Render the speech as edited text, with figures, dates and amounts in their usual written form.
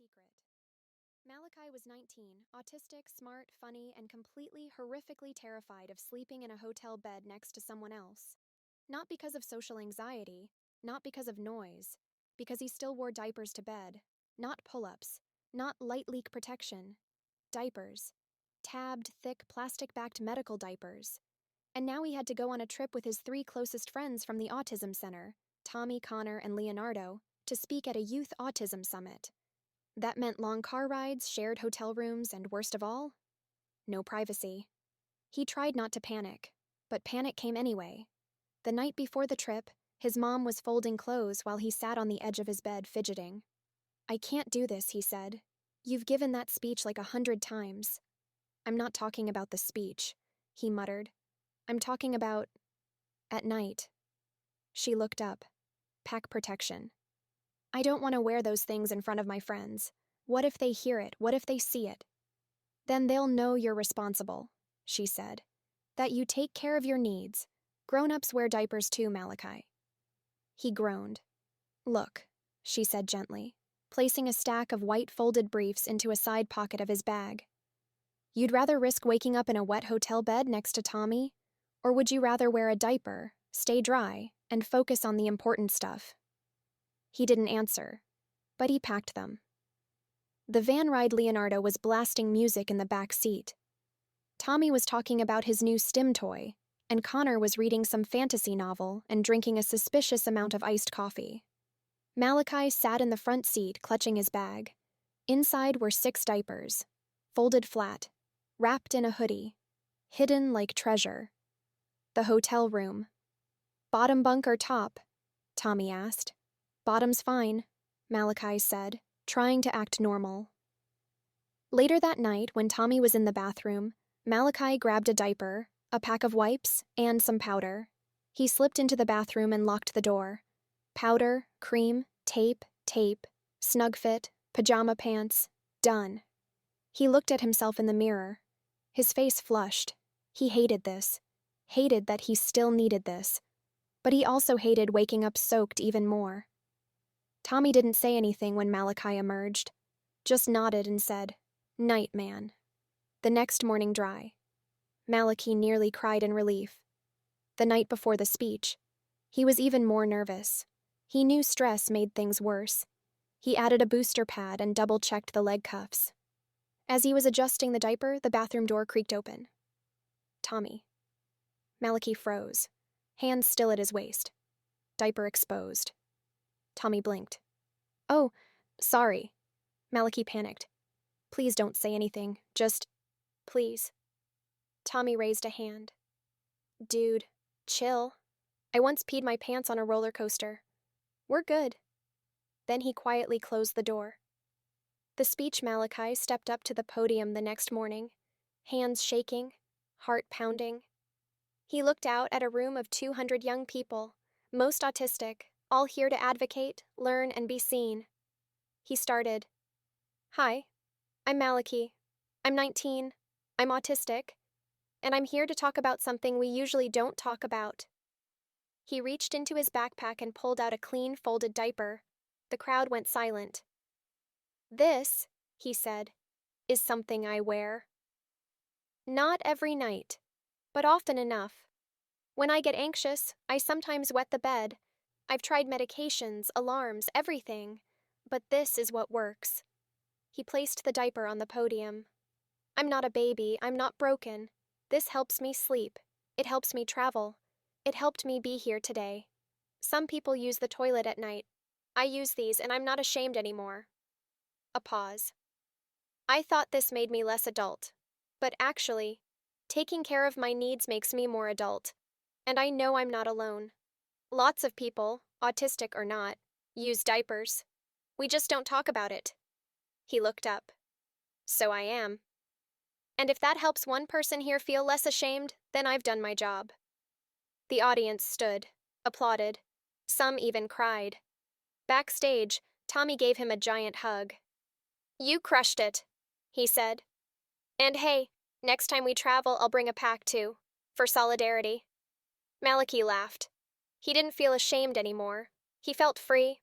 Secret. Malachi was 19, autistic, smart, funny, and completely, horrifically terrified of sleeping in a hotel bed next to someone else. Not because of social anxiety, not because of noise, because he still wore diapers to bed, not pull-ups, not light leak protection. Diapers. Tabbed, thick, plastic-backed medical diapers. And now he had to go on a trip with his 3 closest friends from the Autism Center, Tommy, Connor, and Leonardo, to speak at a youth autism summit. That meant long car rides, shared hotel rooms, and worst of all, no privacy. He tried not to panic, but panic came anyway. The night before the trip, his mom was folding clothes while he sat on the edge of his bed fidgeting. "I can't do this," he said. "You've given that speech like 100 times." "I'm not talking about the speech," he muttered. "I'm talking about at night." She looked up. "Pack protection." "I don't want to wear those things in front of my friends. What if they hear it? What if they see it?" "Then they'll know you're responsible," she said. "That you take care of your needs. Grown-ups wear diapers too, Malachi." He groaned. "Look," she said gently, placing a stack of white folded briefs into a side pocket of his bag. "You'd rather risk waking up in a wet hotel bed next to Tommy? Or would you rather wear a diaper, stay dry, and focus on the important stuff?" He didn't answer, but he packed them. The van ride Leonardo was blasting music in the back seat. Tommy was talking about his new stim toy, and Connor was reading some fantasy novel and drinking a suspicious amount of iced coffee. Malachi sat in the front seat, clutching his bag. Inside were 6 diapers, folded flat, wrapped in a hoodie, hidden like treasure. The hotel room. "Bottom bunk or top?" Tommy asked. "Bottom's fine," Malachi said, trying to act normal. Later that night, when Tommy was in the bathroom, Malachi grabbed a diaper, a pack of wipes, and some powder. He slipped into the bathroom and locked the door. Powder, cream, tape, snug fit, pajama pants, done. He looked at himself in the mirror. His face flushed. He hated this. Hated that he still needed this. But he also hated waking up soaked even more. Tommy didn't say anything when Malachi emerged, just nodded and said, "Night, man." The next morning dry. Malachi nearly cried in relief. The night before the speech, he was even more nervous. He knew stress made things worse. He added a booster pad and double-checked the leg cuffs. As he was adjusting the diaper, the bathroom door creaked open. "Tommy." Malachi froze, hands still at his waist. Diaper exposed. Tommy blinked. "Oh, sorry." Malachi panicked. "Please don't say anything. Just, please." Tommy raised a hand. "Dude, chill. I once peed my pants on a roller coaster. We're good." Then he quietly closed the door. The speech Malachi stepped up to the podium the next morning, hands shaking, heart pounding. He looked out at a room of 200 young people, most autistic, all here to advocate, learn, and be seen. He started, "Hi, I'm Malachi. I'm 19. I'm autistic. And I'm here to talk about something we usually don't talk about." He reached into his backpack and pulled out a clean, folded diaper. The crowd went silent. "This," he said, "is something I wear. Not every night, but often enough. When I get anxious, I sometimes wet the bed. I've tried medications, alarms, everything, but this is what works." He placed the diaper on the podium. "I'm not a baby, I'm not broken. This helps me sleep. It helps me travel. It helped me be here today. Some people use the toilet at night. I use these and I'm not ashamed anymore." A pause. "I thought this made me less adult. But actually, taking care of my needs makes me more adult. And I know I'm not alone. Lots of people, autistic or not, use diapers. We just don't talk about it." He looked up. "So I am. And if that helps one person here feel less ashamed, then I've done my job." The audience stood, applauded. Some even cried. Backstage, Tommy gave him a giant hug. "You crushed it," he said. "And hey, next time we travel, I'll bring a pack too, for solidarity." Malachi laughed. He didn't feel ashamed anymore. He felt free.